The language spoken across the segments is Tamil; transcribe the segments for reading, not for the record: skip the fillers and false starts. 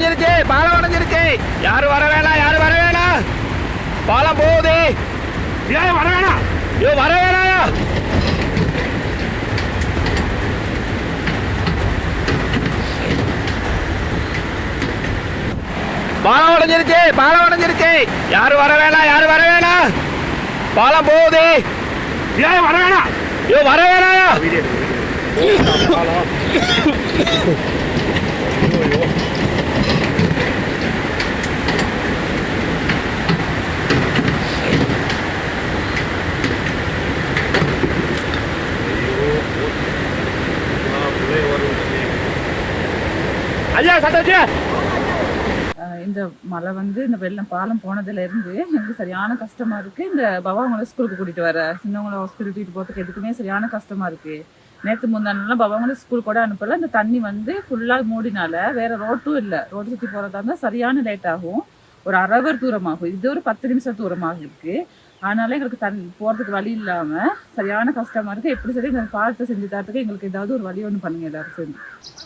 உடஞ்சிருச்சு, பாலம் உடஞ்சிருச்சு. யாரும் வர வேணாம், யாரும் வர வேணாம். பாலம் போகுது. ஏன் வர வேணாம்? ஐயோ வர வேணாம். பாலம் உடஞ்சிருச்சு, பாலம் உடஞ்சிருச்சு. யாரும் வர வேணாம், யாரும் வர வேணாம். பாலம் போகுது. ஏன் வர வேணாம்? ஐயோ வர வேணாம். ஐயா சட்டாச்சு. இந்த மழை இந்த வெள்ளம் பாலம் போனதுலேருந்து எனக்கு சரியான கஷ்டமாக இருக்குது. இந்த பவாங்களை ஸ்கூலுக்கு கூட்டிகிட்டு வர, சின்னவங்களை ஹாஸ்பிட்டல் கூட்டிகிட்டு போகிறதுக்கு எதுக்குமே சரியான கஷ்டமாக இருக்குது. நேற்று முந்தானெல்லாம் பவாங்களை ஸ்கூல் கூட அனுப்பலை. இந்த தண்ணி ஃபுல்லாக மூடினால வேறு ரோட்டும் இல்லை. ரோடு சுற்றி போகிறதா இருந்தால் சரியான லேட் ஆகும். ஒரு அரை ஹவர் தூரமாகும். இது ஒரு 10 நிமிஷம் தூரமாக இருக்குது. அதனால எங்களுக்கு போகிறதுக்கு வழி இல்லாமல் சரியான கஷ்டமாக இருக்குது. எப்படி சரி இந்த பாலத்தை செஞ்சு தரத்துக்கு எங்களுக்கு ஏதாவது ஒரு வழி ஒன்று பண்ணுங்க எல்லாரும் சேர்ந்து.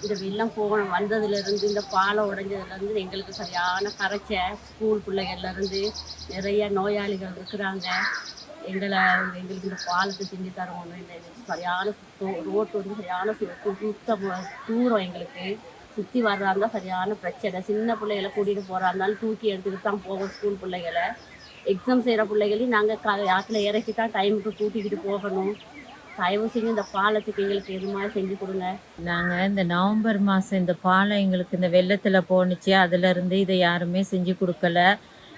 இந்த வெள்ளம் போகணும் வந்ததுலேருந்து இந்த பாலம் உடைஞ்சதுலேருந்து எங்களுக்கு சரியான கரைச்ச ஸ்கூல் பிள்ளைகள்லேருந்து நிறைய நோயாளிகள் இருக்கிறாங்க. எங்களுக்கு இந்த பாலத்தை செஞ்சு தருவோம். இந்த சரியான ரோட்டு சரியான தூரம் எங்களுக்கு சுற்றி வர்றா இருந்தால் சரியான பிரச்சனை. சின்ன பிள்ளைகளை கூட்டிகிட்டு போகிறா இருந்தாலும் தூக்கி எடுத்துக்கிட்டு தான் போவோம். ஸ்கூல் பிள்ளைகளை எக்ஸாம் செய்கிற பிள்ளைகளையும் நாங்கள் ஆற்றுல இறக்கி தான் டைமுக்கு கூட்டிக்கிட்டு போகணும். தயவு செஞ்சு இந்த பாலத்துக்கு எங்களுக்கு எது மாதிரி செஞ்சு கொடுங்க. நாங்கள் இந்த நவம்பர் மாதம் இந்த பாலம் எங்களுக்கு இந்த வெள்ளத்தில் போணுச்சு. அதிலேருந்து இதை யாருமே செஞ்சு கொடுக்கல.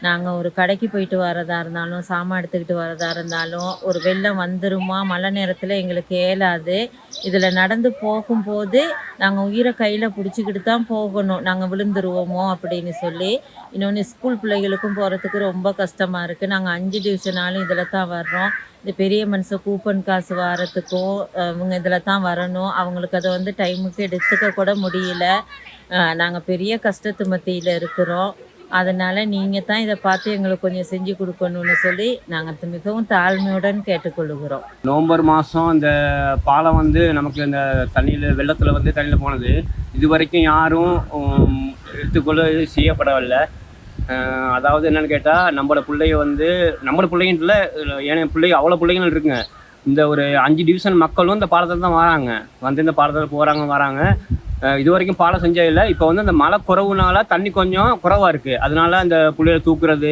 நாங்கள் ஒரு கடைக்கு போயிட்டு வரதா இருந்தாலும் சாமான் எடுத்துக்கிட்டு வரதா இருந்தாலும் ஒரு வெள்ளம் வந்துருமா மழை நேரத்தில் எங்களுக்கு ஏலாது. இதில் நடந்து போகும்போது நாங்கள் உயிரை கையில் பிடிச்சிக்கிட்டு தான் போகணும். நாங்கள் விழுந்துருவோமோ அப்படின்னு சொல்லி. இன்னொன்று ஸ்கூல் பிள்ளைகளுக்கும் போகிறதுக்கு ரொம்ப கஷ்டமாக இருக்குது. நாங்கள் 5 டிவிஷனாலும் இதில் தான் வர்றோம். இந்த பெரிய மனுஷன் கூப்பன் காசு வாரத்துக்கும் இவங்க இதில் தான் வரணும். அவங்களுக்கு அதை டைமுக்கு எடுத்துக்க கூட முடியல. நாங்கள் பெரிய கஷ்டத்து மத்தியில் இருக்கிறோம். அதனால் நீங்கள் தான் இதை பார்த்து எங்களுக்கு கொஞ்சம் செஞ்சு கொடுக்கணும்னு சொல்லி நாங்கள் மிகவும் தாழ்மையுடன் கேட்டுக்கொள்கிறோம். நவம்பர் மாதம் இந்த பாலம் நமக்கு இந்த வெள்ளத்தில் தண்ணியில் போனது இது வரைக்கும் யாரும் எடுத்துக்கொள்ள செய்யப்படவில்லை. அதாவது என்னென்னு கேட்டால் நம்மளோட பிள்ளைங்கன்ட்டுல ஏன்னா அவ்வளோ பிள்ளைங்கள் இருக்குங்க. இந்த ஒரு 5 டிவிஷன் மக்களும் இந்த பாலத்தில் தான் வராங்க. இந்த பாலத்தில் போகிறாங்க வராங்க. இது வரைக்கும் பாலம் செஞ்சதில்லை. இப்போ இந்த மழை குறவுனால தண்ணி கொஞ்சம் குறவாக இருக்குது. அதனால அந்த பிள்ளைகளை தூக்குறது,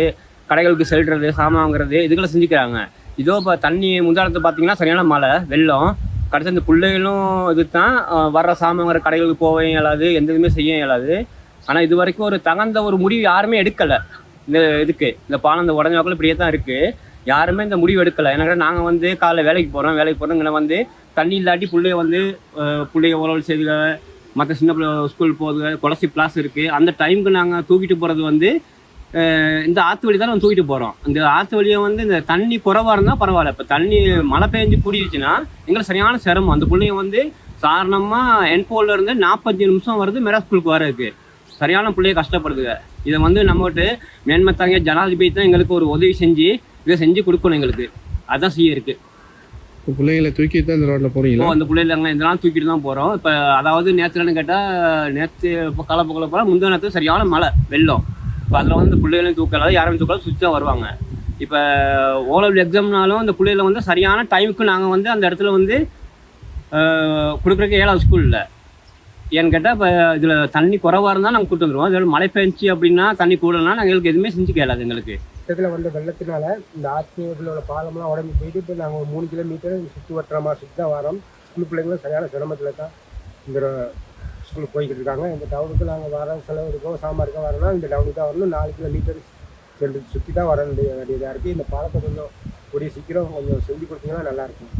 கடைகளுக்கு செல்றது, சாமான் வாங்குறது இதுகளை செஞ்சுக்கிறாங்க. இதோ இப்போ தண்ணி முந்தானத்தை பார்த்தீங்கன்னா சரியான மழை வெள்ளம் கடைசி இந்த பிள்ளைகளும் இது தான் வர்ற சாமான் வாங்குற கடைகளுக்கு போகவும் இயலாது, எந்த இதுவுமே செய்ய இயலாது. ஆனால் இது வரைக்கும் ஒரு தகுந்த ஒரு முடிவு யாருமே எடுக்கலை. இந்த பாலம் இந்த உடஞ்ச வாக்கில் இப்படியே தான் இருக்குது. யாருமே இந்த முடிவு எடுக்கலை. ஏன்னா நாங்கள் காலைல வேலைக்கு போகிறோம் இங்கே தண்ணி இல்லாட்டி பிள்ளைய உறவு செய்து மற்ற சின்ன பிள்ளை ஸ்கூல் போகுது, கொலசி கிளாஸ் இருக்குது. அந்த டைமுக்கு நாங்கள் தூக்கிட்டு போகிறது இந்த ஆற்று வழி தான் நம்ம தூக்கிட்டு போகிறோம். இந்த ஆற்று வழியை இந்த தண்ணி குறைவாக இருந்தால் பரவாயில்ல. இப்போ தண்ணி மழை பெஞ்சு கூடிடுச்சுன்னா எங்களுக்கு சரியான சிரமம். அந்த பிள்ளைங்க சாதாரணமாக என்போலேருந்து 45 நிமிஷம் வருது மேலே ஸ்கூலுக்கு வரதுக்கு. சரியான பிள்ளைய கஷ்டப்படுதுங்க. இதை நம்மகிட்ட மேன்மத்தாங்க ஜனாதிபதி தான் எங்களுக்கு ஒரு உதவி செஞ்சு இதை செஞ்சு கொடுக்கணும். எங்களுக்கு அதுதான் செய்ய இருக்குது. பிள்ளைங்களை தூக்கிட்டு தான் இந்த ரோட்டில் போகிறீங்களா? அந்த பிள்ளைங்க இந்த நாள் தூக்கிட்டு தான் போகிறோம். இப்போ அதாவது நேற்றுலன்னு கேட்டால் நேற்று இப்போ காலப்போக்கில் போகிறோம். முந்தின நேரத்தில் சரியான மழை வெள்ளம். இப்போ அதில் இந்த பிள்ளைகளையும் தூக்கலாது, யாரும் தூக்கலாது, சுற்றி தான் வருவாங்க. இப்போ ஓலெவல் எக்ஸாம்னாலும் இந்த பிள்ளைகளை சரியான டைமுக்கு நாங்கள் அந்த இடத்துல கொடுக்குறக்கு ஏழாவது ஸ்கூலில் ஏன்னு கேட்டால் இப்போ இதில் தண்ணி குறவாக இருந்தால் நாங்கள் கூப்பிட்டு வந்துடுவோம். அதில் மழை பெஞ்சு அப்படின்னா தண்ணி கூடனா நாங்கள் எங்களுக்கு எதுவுமே செஞ்சு கேளாது. எங்களுக்கு இதில் வெள்ளத்தினால இந்த ஆற்றுல உள்ள பாலம்லாம் உடம்பு போயிட்டு இப்போ நாங்கள் ஒரு 3 கிலோமீட்டர் சுற்றி வட்டுறமா சுற்றி தான் வரோம். ஸ்கூல் பிள்ளைங்களும் சரியான சிரமத்தில் தான் இந்த ஸ்கூலுக்கு போய்கிட்டு இருக்காங்க. இந்த டவுனுக்கு நாங்கள் வர செலவு இருக்கோம், சாமான் இருக்க வரணும். இந்த டவுனுக்கு தான் வரணும். 4 கிலோமீட்டர் சுற்றி தான் வர வேண்டியதாக இருக்குது. இந்த பாலத்தை கொஞ்சம் கூடிய சீக்கிரம் கொஞ்சம் செஞ்சு கொடுத்தீங்கன்னா நல்லாயிருக்கும்.